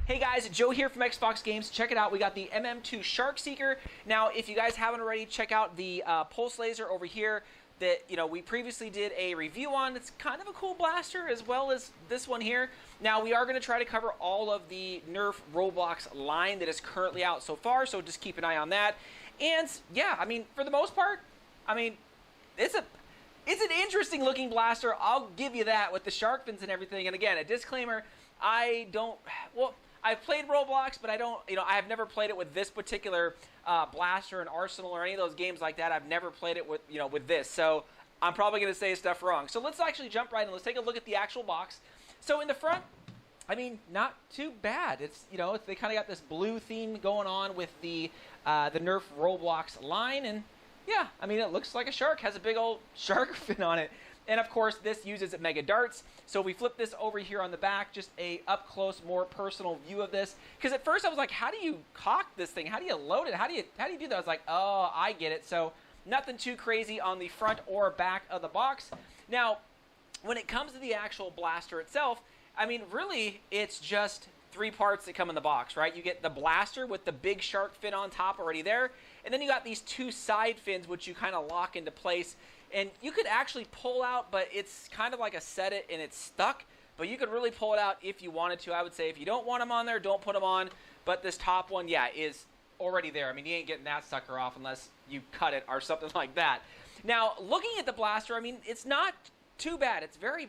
Hey guys, Joe here from XFoxGames. Check it out, we got the MM2 Shark Seeker. Now, if you guys haven't already, check out the pulse laser over here that we previously did a review on. It's kind of a cool blaster, as well as this one here. Now, we are going to try to cover all of the NERF Roblox line that is currently out so far, so just keep an eye on that. And yeah, I mean, for the most part, I mean, it's an interesting looking blaster. I'll give you that, with the shark fins and everything. And again, a disclaimer: I've played Roblox, but I have never played it with this particular blaster and Arsenal or any of those games like that. I've never played it with, with this. So I'm probably going to say stuff wrong. So let's actually jump right in. Let's take a look at the actual box. So in the front, I mean, not too bad. It's, they kind of got this blue theme going on with the NERF Roblox line. And yeah, I mean, it looks like a shark. Has a big old shark fin on it. And of course, this uses mega darts. So we flip this over here on the back, just a up-close, more personal view of this. Because at first I was like, how do you cock this thing? How do you load it? How do you do that? I was like, oh, I get it. So nothing too crazy on the front or back of the box. Now, when it comes to the actual blaster itself, I mean, really, it's just 3 parts that come in the box, right? You get the blaster with the big shark fin on top already there, and then you got these 2 side fins which you kind of lock into place, and you could actually pull out, but it's kind of like a set it and it's stuck, but you could really pull it out if you wanted to. I would say if you don't want them on there, don't put them on, but this top one, yeah, is already there. I mean, you ain't getting that sucker off unless you cut it or something like that. Now, looking at the blaster, I mean, it's not too bad. It's very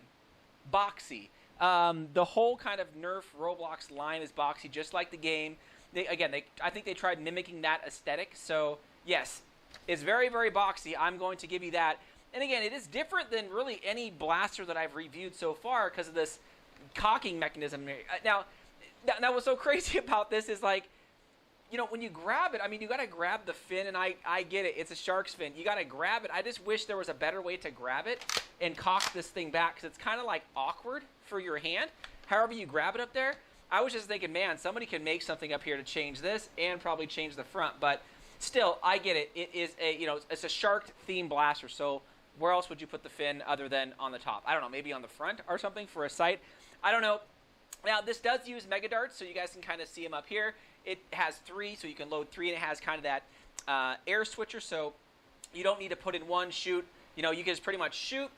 boxy. The whole kind of NERF Roblox line is boxy, just like the game. I think they tried mimicking that aesthetic. So yes, it's very, very boxy. I'm going to give you that. And again, it is different than really any blaster that I've reviewed so far because of this cocking mechanism. Now, what's so crazy about this is, like, when you grab it, I mean, you got to grab the fin, and I get it. It's a shark's fin. You got to grab it. I just wish there was a better way to grab it and cock this thing back, because it's kind of like awkward for your hand. However you grab it up there, I was just thinking, man, somebody can make something up here to change this and probably change the front. But still, I get it. It is a, it's a shark-themed blaster, so where else would you put the fin other than on the top? I don't know, maybe on the front or something for a sight. I don't know. Now, this does use mega darts, so you guys can kind of see them up here. It has 3, so you can load 3, and it has kind of that air switcher, so you don't need to put in 1, shoot. You can just pretty much shoot.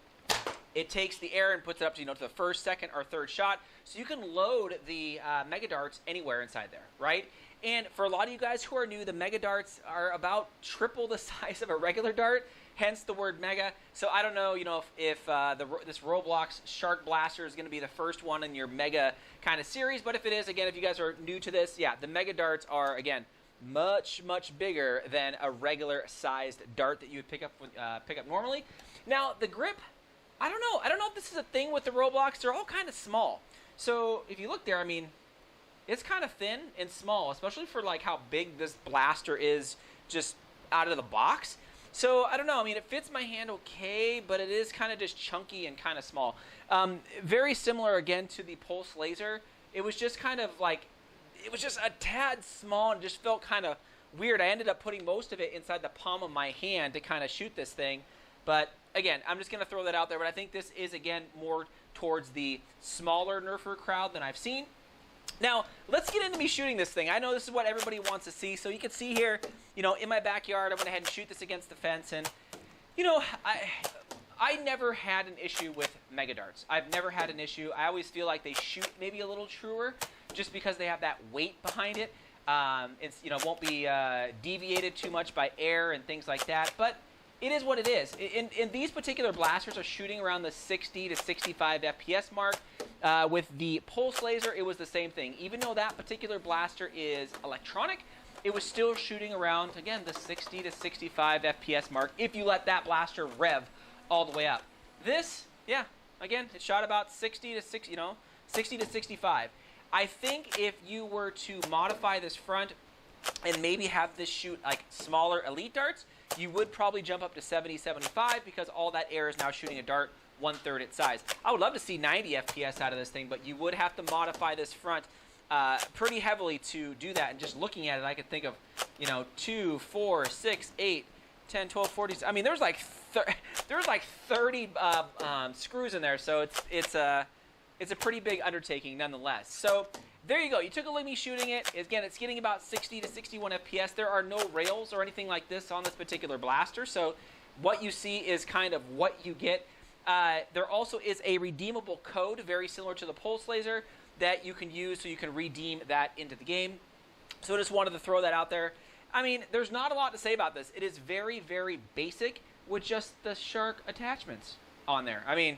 It takes the air and puts it up to, to the first, second, or third shot. So you can load the mega darts anywhere inside there, right? And for a lot of you guys who are new, the mega darts are about triple the size of a regular dart, hence the word mega. So I don't know, if this Roblox Shark Blaster is going to be the first one in your mega kind of series. But if it is, again, if you guys are new to this, yeah, the mega darts are, again, much, much bigger than a regular sized dart that you would pick up normally. Now, the grip, I don't know if this is a thing with the Roblox. They're all kind of small. So if you look there, I mean, it's kind of thin and small, especially for like how big this blaster is just out of the box. So I don't know. I mean, it fits my hand okay, but it is kind of just chunky and kind of small. Very similar again to the pulse laser. It was just kind of like, it was just a tad small and just felt kind of weird. I ended up putting most of it inside the palm of my hand to kind of shoot this thing. But again, I'm just going to throw that out there. But I think this is, again, more towards the smaller Nerfer crowd than I've seen. Now, let's get into me shooting this thing. I know this is what everybody wants to see. So you can see here, in my backyard, I went ahead and shoot this against the fence. And, I never had an issue with mega darts. I've never had an issue. I always feel like they shoot maybe a little truer just because they have that weight behind it. It's, won't be deviated too much by air and things like that. But it is what it is. And these particular blasters are shooting around the 60 to 65 FPS mark. With the pulse laser, it was the same thing. Even though that particular blaster is electronic, it was still shooting around, again, the 60 to 65 FPS mark if you let that blaster rev all the way up. This, yeah, again, it shot about 60 to 65. I think if you were to modify this front and maybe have this shoot like smaller elite darts, you would probably jump up to 70, 75 because all that air is now shooting a dart 1/3 its size. I would love to see 90 FPS out of this thing, but you would have to modify this front pretty heavily to do that. And just looking at it, I could think of, 2, 4, 6, 8, 10, 12, 40. I mean, there's like 30 screws in there, so it's a pretty big undertaking nonetheless. So there you go. You took a look at me shooting it. Again, it's getting about 60 to 61 FPS. There are no rails or anything like this on this particular blaster, so what you see is kind of what you get. There also is a redeemable code, very similar to the pulse laser, that you can use so you can redeem that into the game. So I just wanted to throw that out there. I mean, there's not a lot to say about this. It is very, very basic with just the shark attachments on there. I mean,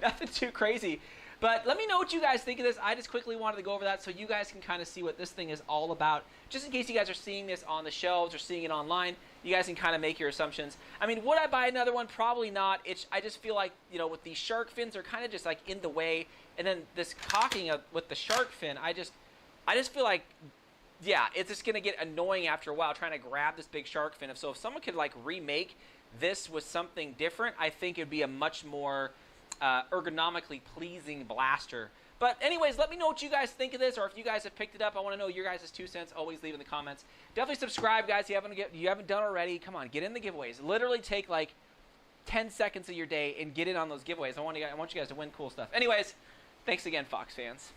nothing too crazy. But let me know what you guys think of this. I just quickly wanted to go over that so you guys can kind of see what this thing is all about. Just in case you guys are seeing this on the shelves or seeing it online, you guys can kind of make your assumptions. I mean, would I buy another one? Probably not. I just feel like, you know, with these shark fins, they're kind of just like in the way. And then this cocking with the shark fin, I just feel like, yeah, it's just going to get annoying after a while trying to grab this big shark fin. So if someone could like remake this with something different, I think it would be a much more ergonomically pleasing blaster. But anyways, let me know what you guys think of this, or if you guys have picked it up. I want to know your guys' 2 cents. Always leave in the comments. Definitely subscribe, guys. If you haven't done already, come on, get in the giveaways. Literally take like 10 seconds of your day and get in on those giveaways. I want you guys to win cool stuff. Anyways, thanks again, Fox fans.